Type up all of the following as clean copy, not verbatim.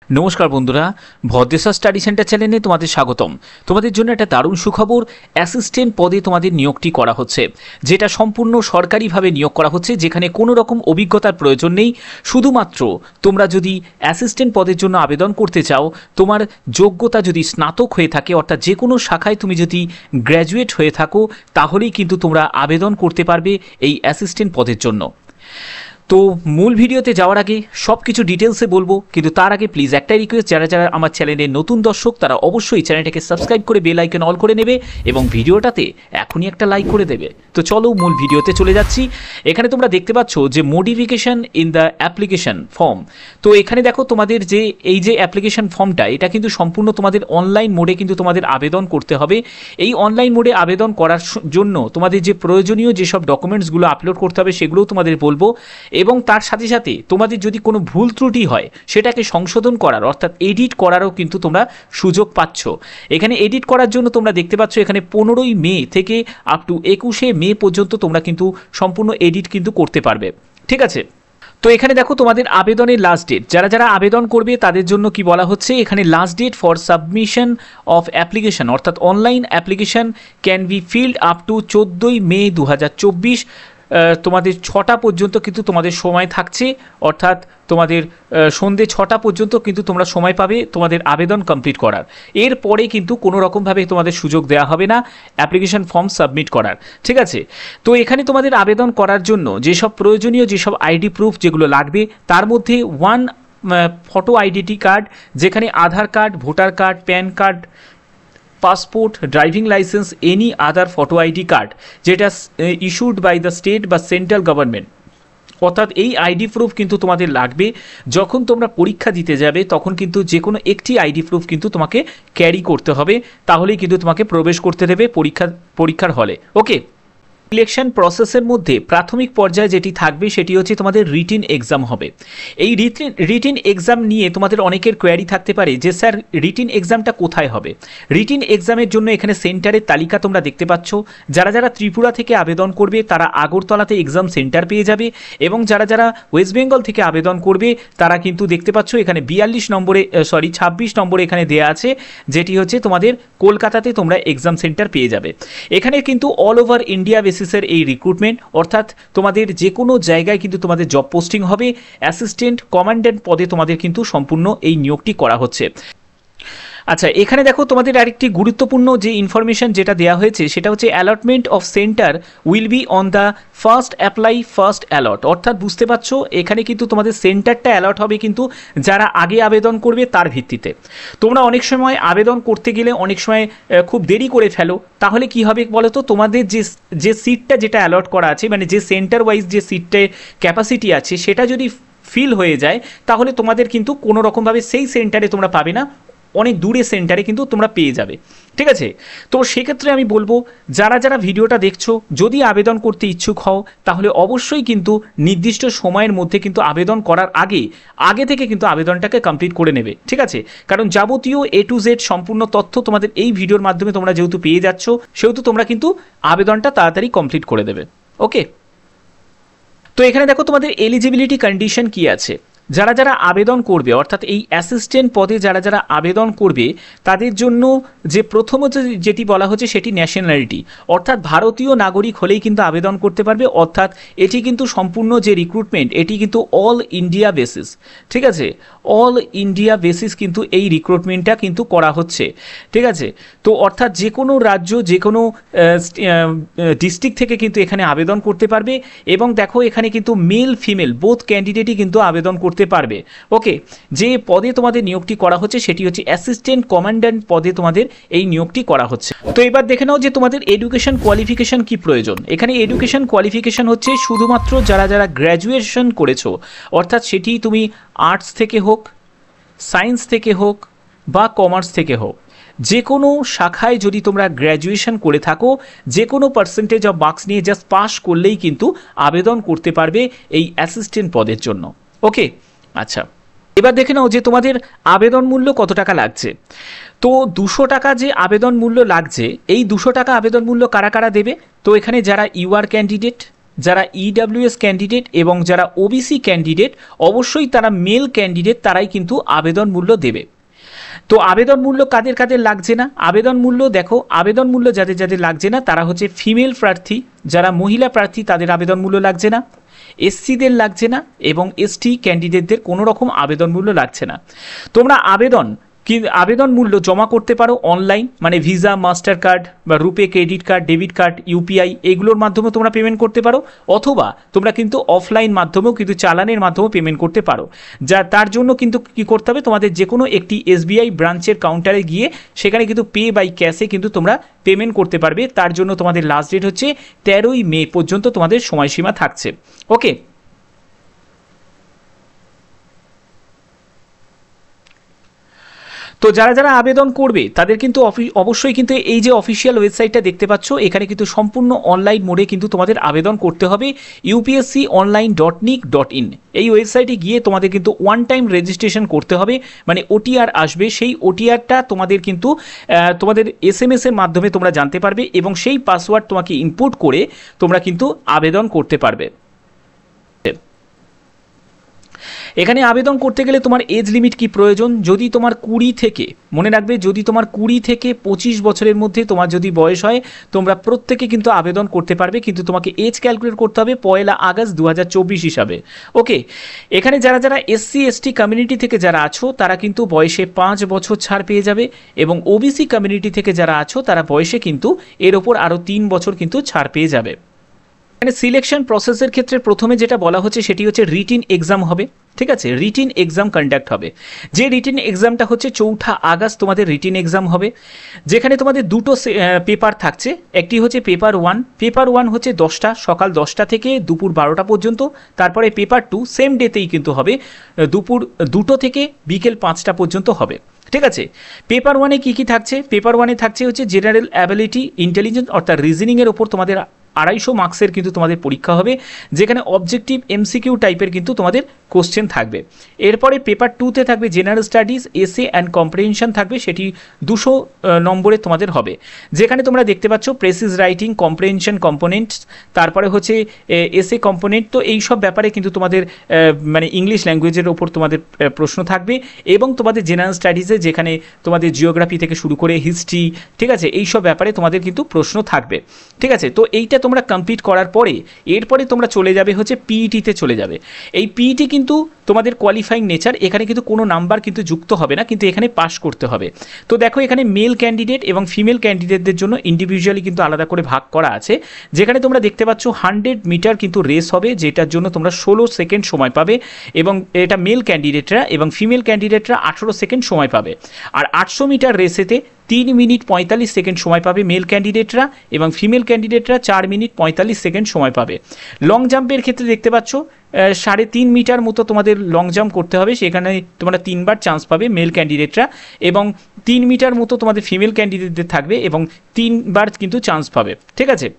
নমস্কার বন্ধুরা, Bhadreswar study centre চ্যানেলে তোমাদের স্বাগতম। তোমাদের জন্য একটা দারুণ সুখবর, অ্যাসিস্ট্যান্ট পদে তোমাদের নিয়োগটি করা হচ্ছে, যেটা সম্পূর্ণ সরকারিভাবে নিয়োগ করা হচ্ছে, যেখানে কোনো রকম অভিজ্ঞতার প্রয়োজন নেই। শুধুমাত্র তোমরা যদি অ্যাসিস্ট্যান্ট পদের জন্য আবেদন করতে চাও, তোমার যোগ্যতা যদি স্নাতক হয়ে থাকে, অর্থাৎ যে কোনো শাখায় তুমি যদি গ্র্যাজুয়েট হয়ে থাকো, তাহলেই কিন্তু তোমরা আবেদন করতে পারবে এই অ্যাসিস্ট্যান্ট পদের জন্য। তো মূল ভিডিওতে যাওয়ার আগে সব কিছু ডিটেলসে বলবো, কিন্তু তার আগে প্লিজ একটাই রিকোয়েস্ট, যারা যারা আমার চ্যানেলের নতুন দর্শক তারা অবশ্যই চ্যানেলটাকে সাবস্ক্রাইব করে বেল আইকন অল করে নেবে এবং ভিডিওটাতে এখনই একটা লাইক করে দেবে। তো চলো মূল ভিডিওতে চলে যাচ্ছি। এখানে তোমরা দেখতে পাচ্ছ যে modification in the application form. তো এখানে দেখো তোমাদের যে এই যে অ্যাপ্লিকেশন ফর্মটা, এটা কিন্তু সম্পূর্ণ তোমাদের অনলাইন মোডে কিন্তু তোমাদের আবেদন করতে হবে। এই অনলাইন মোডে আবেদন করার জন্য তোমাদের যে প্রয়োজনীয় যেসব ডকুমেন্টসগুলো আপলোড করতে হবে সেগুলোও তোমাদের বলবো, এবং তার সাথে সাথে তোমাদের যদি কোনো ভুল ত্রুটি হয় সেটাকে সংশোধন করার অর্থাৎ এডিট করারও কিন্তু তোমরা সুযোগ পাচ্ছ। এখানে এডিট করার জন্য তোমরা দেখতে পাচ্ছ এখানে 15ই মে থেকে আপ টু 21শে মে পর্যন্ত তোমরা কিন্তু সম্পূর্ণ এডিট কিন্তু করতে পারবে। ঠিক আছে, তো এখানে দেখো তোমাদের আবেদনের লাস্ট ডেট, যারা যারা আবেদন করবে তাদের জন্য কি বলা হচ্ছে, এখানে last date for submission of application অর্থাৎ online application can be filled up to 14ই মে 2024। তোমাদের 6টা পর্যন্ত কিন্তু তোমাদের সময় থাকছে, অর্থাৎ তোমাদের সন্ধ্যে 6টা পর্যন্ত কিন্তু তোমরা সময় পাবে তোমাদের আবেদন কমপ্লিট করার। এরপরে কিন্তু কোনো রকমভাবে তোমাদের সুযোগ দেওয়া হবে না অ্যাপ্লিকেশন ফর্ম সাবমিট করার। ঠিক আছে, তো এখানে তোমাদের আবেদন করার জন্য যেসব প্রয়োজনীয় যেসব আইডি প্রুফ যেগুলো লাগবে, তার মধ্যে ফটো আইডেন্টি কার্ড, যেখানে Aadhaar card, voter card, PAN card, passport, driving licence, any other photo ID card যেটা ইস্যুড বাই দ্য স্টেট বা সেন্ট্রাল গভর্নমেন্ট, অর্থাৎ এই আইডি প্রুফ কিন্তু তোমাদের লাগবে। যখন তোমরা পরীক্ষা দিতে যাবে তখন কিন্তু যে কোনো একটি আইডি প্রুফ কিন্তু তোমাকে ক্যারি করতে হবে, তাহলেই কিন্তু তোমাকে প্রবেশ করতে দেবে পরীক্ষার হলে। ওকে, সিলেকশন প্রসেসের মধ্যে প্রাথমিক পর্যায়ে যেটি থাকবে সেটি হচ্ছে তোমাদের রিটিন এক্সাম হবে। এই রিটিন এক্সাম নিয়ে তোমাদের অনেকের কোয়ারি থাকতে পারে যে স্যার রিটিন এক্সামটা কোথায় হবে। রিটিন এক্সামের জন্য এখানে সেন্টারের তালিকা তোমরা দেখতে পাচ্ছ। যারা যারা ত্রিপুরা থেকে আবেদন করবে তারা আগরতলাতে এক্সাম সেন্টার পেয়ে যাবে, এবং যারা যারা ওয়েস্ট বেঙ্গল থেকে আবেদন করবে তারা কিন্তু দেখতে পাচ্ছ এখানে 26 নম্বরে এখানে দেয়া আছে, যেটি হচ্ছে তোমাদের কলকাতাতে তোমরা এক্সাম সেন্টার পেয়ে যাবে। এখানে কিন্তু অল ওভার ইন্ডিয়া বেসিসের এই রিক্রুটমেন্ট, অর্থাৎ তোমাদের যে কোনো জায়গায় কিন্তু তোমাদের জব পোস্টিং হবে। অ্যাসিস্ট্যান্ট কমান্ড্যান্ট পদে তোমাদের কিন্তু সম্পূর্ণ এই নিয়োগটি করা হচ্ছে। আচ্ছা, এখানে দেখো তোমাদের আরেকটি গুরুত্বপূর্ণ যে ইনফরমেশন যেটা দেওয়া হয়েছে সেটা হচ্ছে allotment of centre will be on the first apply first allot, অর্থাৎ বুঝতে পারছো এখানে কিন্তু তোমাদের সেন্টারটা অ্যালট হবে কিন্তু যারা আগে আবেদন করবে তার ভিত্তিতে। তোমরা অনেক সময় আবেদন করতে গেলে অনেক সময় খুব দেরি করে ফেলো, তাহলে কি হবে বলো তো, তোমাদের যে সিটটা যেটা অ্যালট করা আছে, মানে যে সেন্টার ওয়াইজ যে সিটের ক্যাপাসিটি আছে সেটা যদি ফিল হয়ে যায়, তাহলে তোমাদের কিন্তু কোনো রকমভাবে সেই সেন্টারে তোমরা পাবে না, অনেক দূরে সেন্টারে কিন্তু তোমরা পেয়ে যাবে। ঠিক আছে, তো সেক্ষেত্রে আমি বলবো যারা যারা ভিডিওটা দেখছো, যদি আবেদন করতে ইচ্ছুক হও তাহলে অবশ্যই কিন্তু নির্দিষ্ট সময়ের মধ্যে কিন্তু আবেদন করার আগে থেকে কিন্তু আবেদনটাকে কমপ্লিট করে নেবে। ঠিক আছে, কারণ যাবতীয় A to Z সম্পূর্ণ তথ্য তোমাদের এই ভিডিওর মাধ্যমে তোমরা যেহেতু পেয়ে যাচ্ছ, সেহেতু তোমরা কিন্তু আবেদনটা তাড়াতাড়ি কমপ্লিট করে দেবে। ওকে, তো এখানে দেখো তোমাদের এলিজিবিলিটি কন্ডিশন কি আছে। যারা যারা আবেদন করবে, অর্থাৎ এই অ্যাসিস্ট্যান্ট পদে যারা যারা আবেদন করবে তাদের জন্য যে প্রথমত যেটি বলা হচ্ছে সেটি ন্যাশনালিটি, অর্থাৎ ভারতীয় নাগরিক হলেই কিন্তু আবেদন করতে পারবে। অর্থাৎ এটি কিন্তু সম্পূর্ণ যে রিক্রুটমেন্ট এটি কিন্তু অল ইন্ডিয়া বেসিস। ঠিক আছে, অল ইন্ডিয়া বেসিস কিন্তু এই রিক্রুটমেন্টটা কিন্তু করা হচ্ছে। ঠিক আছে, তো অর্থাৎ যে কোনো রাজ্য যে কোনো ডিস্ট্রিক্ট থেকে কিন্তু এখানে আবেদন করতে পারবে, এবং দেখো এখানে কিন্তু মেল ফিমেল বোথ ক্যান্ডিডেটই কিন্তু আবেদন করতে পারবে। ওকে, যে পদে তোমাদের নিয়োগটি করা হচ্ছে সেটি হচ্ছে অ্যাসিস্ট্যান্ট কমান্ড্যান্ট পদে তোমাদের এই নিয়োগটি করা হচ্ছে। তো এবার দেখে নাও যে তোমাদের এডুকেশন কোয়ালিফিকেশন কি প্রয়োজন। এখানে এডুকেশন কোয়ালিফিকেশন হচ্ছে শুধুমাত্র যারা যারা গ্র্যাজুয়েশন করেছো, অর্থাৎ সেটি তুমি আর্টস থেকে হোক, সায়েন্স থেকে হোক বা কমার্স থেকে হোক, যে কোনো শাখায় যদি তোমরা গ্র্যাজুয়েশন করে থাকো, যে কোনো পার্সেন্টেজ অফ মার্কস নিয়ে জাস্ট পাস করলেই কিন্তু আবেদন করতে পারবে এই অ্যাসিস্ট্যান্ট পদের জন্য। ওকে, আচ্ছা, এবার দেখে নাও যে তোমাদের আবেদন মূল্য কত টাকা লাগছে। তো 200 টাকা যে আবেদন মূল্য লাগছে, এই 200 টাকা আবেদন মূল্য কারা কারা দেবে। তো এখানে যারা ইউআর ক্যান্ডিডেট, যারা ইডাব্লিউএস ক্যান্ডিডেট এবং যারা ওবিসি ক্যান্ডিডেট, অবশ্যই তারা মেল ক্যান্ডিডেট, তারাই কিন্তু আবেদন মূল্য দেবে। তো আবেদন মূল্য কাদের কাদের লাগছে না, আবেদন মূল্য দেখো, আবেদন মূল্য যাদের যাদের লাগছে না তারা হচ্ছে ফিমেল প্রার্থী, যারা মহিলা প্রার্থী তাদের আবেদন মূল্য লাগছে না, এসসিদের লাগছে না, এবং এসটি ক্যান্ডিডেটদের কোনো রকম আবেদন মূল্য লাগছে না। তোমরা আবেদন মূল্য জমা করতে পারো অনলাইন, মানে ভিসা, মাস্টার কার্ড বা RuPay credit card, debit card, UPI এইগুলোর মাধ্যমে তোমরা পেমেন্ট করতে পারো, অথবা তোমরা কিন্তু অফলাইন মাধ্যমেও কিন্তু চালানের মাধ্যমেও পেমেন্ট করতে পারো। তার জন্য কিন্তু কী করতে হবে, তোমাদের যে কোনো একটি এসবিআই ব্রাঞ্চের কাউন্টারে গিয়ে সেখানে কিন্তু পে বাই ক্যাশে কিন্তু তোমরা পেমেন্ট করতে পারবে। তার জন্য তোমাদের লাস্ট ডেট হচ্ছে 13ই মে পর্যন্ত তোমাদের সময়সীমা থাকছে। ওকে, তো যারা যারা আবেদন করবে তাদের কিন্তু অবশ্যই কিন্তু এই যে অফিসিয়াল ওয়েবসাইটটা দেখতে পাচ্ছ, এখানে কিন্তু সম্পূর্ণ অনলাইন মোডে কিন্তু তোমাদের আবেদন করতে হবে upsconline.nic.in। এই ওয়েবসাইটে গিয়ে তোমাদের কিন্তু ওয়ান টাইম রেজিস্ট্রেশন করতে হবে, মানে ওটিআর আসবে, সেই ওটিআরটা তোমাদের কিন্তু তোমাদের SMS এর মাধ্যমে তোমরা জানতে পারবে, এবং সেই পাসওয়ার্ড তোমাকে ইনপুট করে তোমরা কিন্তু আবেদন করতে পারবে। এখানে আবেদন করতে গেলে তোমার এজ লিমিট কি প্রয়োজন, যদি তোমার 20 থেকে, মনে রাখবে, যদি তোমার 20 থেকে 25 বছরের মধ্যে তোমার যদি বয়স হয়, তোমরা প্রত্যেকে কিন্তু আবেদন করতে পারবে, কিন্তু তোমাকে এজ ক্যালকুলেট করতে হবে 1 আগস্ট 2024 হিসাবে। ওকে, এখানে যারা যারা এসসি এসটি কমিউনিটি থেকে যারা আছো তারা কিন্তু বয়সে 5 বছর ছাড় পেয়ে যাবে, এবং ওবিসি কমিউনিটি থেকে যারা আছো তারা বয়সে কিন্তু এর ওপর আরও 3 বছর কিন্তু ছাড় পেয়ে যাবে। এখানে সিলেকশন প্রসেসের ক্ষেত্রে প্রথমে যেটা বলা হচ্ছে সেটি হচ্ছে রিটিন এক্সাম হবে, ঠিক আছে, রিটিন এক্সাম কন্ডাক্ট হবে। যে রিটিন এক্সামটা হচ্ছে 4 আগস্ট তোমাদের রিটিন এক্সাম হবে, যেখানে তোমাদের দুটো পেপার থাকছে। একটি হচ্ছে পেপার 1, পেপার 1 হচ্ছে 10টা, সকাল 10টা থেকে দুপুর 12টা পর্যন্ত। তারপরে পেপার 2 সেম ডেতেই কিন্তু হবে, দুপুর 2টো থেকে বিকেল 5টা পর্যন্ত হবে, ঠিক আছে। পেপার 1-এ কী কী থাকছে, পেপার 1-এ থাকছে হচ্ছে জেনারেল অ্যাবিলিটি, ইন্টেলিজেন্স অর্থাৎ রিজনিংয়ের ওপর তোমাদের 250 মার্কসের কিন্তু তোমাদের পরীক্ষা হবে, যেখানে অবজেক্টিভ এমসিকিউ টাইপের কিন্তু তোমাদের কোশ্চেন থাকবে। এরপরে পেপার 2-তে থাকবে জেনারেল স্টাডিজ, এসে অ্যান্ড কম্প্রিহেনশন থাকবে, সেটি 200 নম্বরে তোমাদের হবে, যেখানে তোমরা দেখতে পাচ্ছ প্রেসিজ রাইটিং, কম্প্রিহেনশন কম্পোনেন্টস, তারপরে হচ্ছে এসে কম্পোনেন্ট। তো এই সব ব্যাপারে কিন্তু তোমাদের মানে ইংলিশ ল্যাঙ্গুয়েজের ওপর তোমাদের প্রশ্ন থাকবে, এবং তোমাদের জেনারেল স্টাডিজে যেখানে তোমাদের জিওগ্রাফি থেকে শুরু করে হিস্ট্রি, ঠিক আছে, এই সব ব্যাপারে তোমাদের কিন্তু প্রশ্ন থাকবে, ঠিক আছে। তো এইটা তোমরা কমপ্লিট করার পরে এরপরে তোমরা চলে যাবে হচ্ছে পিইটিতে চলে যাবে। এই পিইটি কিন্তু তোমাদের কোয়ালিফাইং নেচার, এখানে কিন্তু কোনো নাম্বার কিন্তু যুক্ত হবে না, কিন্তু এখানে পাস করতে হবে। তো দেখো এখানে মেল ক্যান্ডিডেট এবং ফিমেল ক্যান্ডিডেটদের জন্য ইন্ডিভিজুয়ালি কিন্তু আলাদা করে ভাগ করা আছে, যেখানে তোমরা দেখতে পাচ্ছ 100 মিটার কিন্তু রেস হবে, যেটার জন্য তোমরা 16 সেকেন্ড সময় পাবে, এবং এটা মেল ক্যান্ডিডেটরা, এবং ফিমেল ক্যান্ডিডেটরা 18 সেকেন্ড সময় পাবে। আর 800 মিটার রেসেতে 3 মিনিট 45 সেকেন্ড সময় পাবে মেল ক্যান্ডিডেটরা, এবং ফিমেল ক্যান্ডিডেটরা 4 মিনিট 45 সেকেন্ড সময় পাবে। লং জাম্পের ক্ষেত্রে দেখতে পাচ্ছ 3.5 মিটার মতো তোমাদের লং জাম্প করতে হবে, সেখানে তোমরা 3বার চান্স পাবে মেল ক্যান্ডিডেটরা, এবং 3 মিটার মতো তোমাদের ফিমেল ক্যান্ডিডেটদের থাকবে, এবং 3বার কিন্তু চান্স পাবে, ঠিক আছে।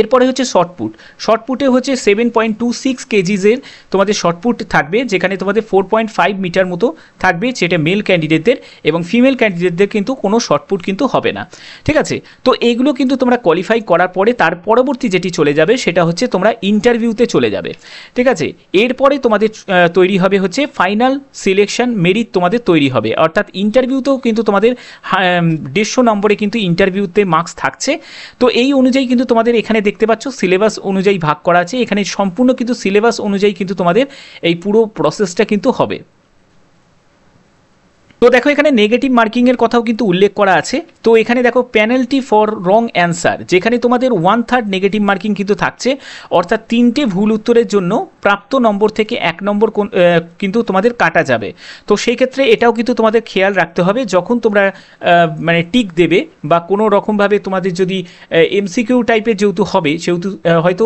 এরপরে হচ্ছে শর্টপুট, শর্টপুটে হচ্ছে 7.26 কেজিজের তোমাদের শর্টপুট থাকবে, যেখানে তোমাদের 4.5 মিটার মতো থাকবে, সেটা মেল ক্যান্ডিডেটদের, এবং ফিমেল ক্যান্ডিডেটদের কিন্তু কোনো শর্টপুট কিন্তু হবে না, ঠিক আছে। তো এইগুলো কিন্তু তোমরা কোয়ালিফাই করার পরে তার পরবর্তী যেটি চলে যাবে সেটা হচ্ছে তোমরা ইন্টারভিউতে চলে যাবে, ঠিক আছে। এরপরে তোমাদের তৈরি হবে হচ্ছে ফাইনাল সিলেকশন মেরিট তোমাদের তৈরি হবে, অর্থাৎ ইন্টারভিউতেও কিন্তু তোমাদের 150 নম্বরে কিন্তু ইন্টারভিউতে মার্কস থাকছে। তো এই অনুযায়ী কিন্তু তোমাদের এখানে দেখতে পাচ্ছ সিলেবাস অনুযায়ী ভাগ করা আছে, এখানে সম্পূর্ণ কিন্তু সিলেবাস অনুযায়ী কিন্তু তোমাদের এই পুরো প্রসেসটা কিন্তু হবে। তো দেখো এখানে নেগেটিভ মার্কিংয়ের কথাও কিন্তু উল্লেখ করা আছে। তো এখানে দেখো পেনাল্টি ফর রং অ্যান্সার, যেখানে তোমাদের 1/3 নেগেটিভ মার্কিং কিন্তু থাকছে, অর্থাৎ 3টে ভুল উত্তরের জন্য প্রাপ্ত নম্বর থেকে 1 নম্বর কিন্তু তোমাদের কাটা যাবে। তো সেই ক্ষেত্রে এটাও কিন্তু তোমাদের খেয়াল রাখতে হবে, যখন তোমরা মানে টিক দেবে বা কোনো রকমভাবে তোমাদের যদি এমসিকিউ টাইপের যেহেতু হবে, সেহেতু হয়তো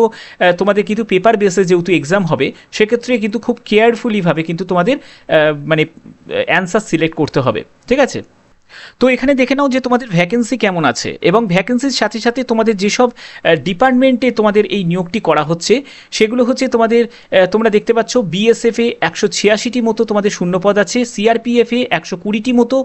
তোমাদের কিন্তু পেপার বেসে যেহেতু এক্সাম হবে, সেক্ষেত্রে কিন্তু খুব কেয়ারফুলিভাবে কিন্তু তোমাদের মানে অ্যান্সার সিলেক্ট করতে হবে, ঠিক আছে। তো এখানে দেখে নাও যে তোমাদের ভ্যাকেন্সি কেমন আছে এবং ভ্যাকেন্সির সাথে সাথে তোমাদের যেসব ডিপার্টমেন্টে তোমাদের এই নিয়োগটি করা হচ্ছে সেগুলো হচ্ছে তোমাদের তোমরা দেখতে পাচ্ছ বিএসএফে 186টি মতো তোমাদের শূন্যপদ আছে, সিআরপিএফে 120টি মতো,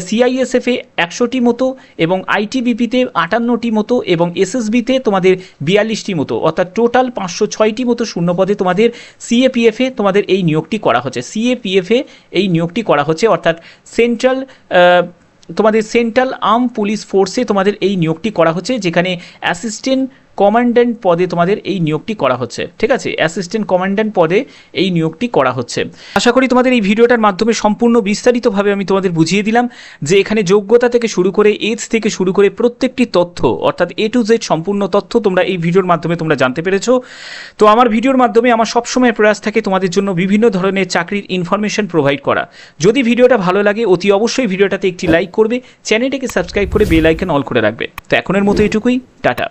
সিআইএসএফে 100টি মতো এবং আইটিবিপিতে 58টি মতো এবং এসএসবিতে তোমাদের 42টি মতো, অর্থাৎ টোটাল 506টি মতো শূন্যপদে তোমাদের সিএপিএফে তোমাদের এই নিয়োগটি করা হচ্ছে। সিএপিএফে এই নিয়োগটি করা হচ্ছে অর্থাৎ তোমাদের সেন্ট্রাল আর্ম পুলিশ ফোর্সে তোমাদের এই নিয়োগটি করা হচ্ছে, যেখানে অ্যাসিস্ট্যান্ট কমান্ড্যান্ট পদে তোমাদের এই নিয়োগটি করা হচ্ছে। ঠিক আছে, অ্যাসিস্ট্যান্ট কমান্ড্যান্ট পদে এই নিয়োগটি করা হচ্ছে। আশা করি তোমাদের এই ভিডিওটার মাধ্যমে সম্পূর্ণ বিস্তারিতভাবে আমি তোমাদের বুঝিয়ে দিলাম যে এখানে যোগ্যতা থেকে শুরু করে এজ থেকে শুরু করে প্রত্যেকটি তথ্য অর্থাৎ A to Z সম্পূর্ণ তথ্য তোমরা এই ভিডিওর মাধ্যমে তোমরা জানতে পেরেছো। তো আমার ভিডিওর মাধ্যমে আমার সবসময় প্রয়াস থাকে তোমাদের জন্য বিভিন্ন ধরনের চাকরির ইনফরমেশন প্রোভাইড করা। যদি ভিডিওটা ভালো লাগে অতি অবশ্যই ভিডিওটাতে একটি লাইক করবে, চ্যানেলটাকে সাবস্ক্রাইব করে বেল আইকন অল করে রাখবে। তো এখনের মতো এটুকুই, টাটা।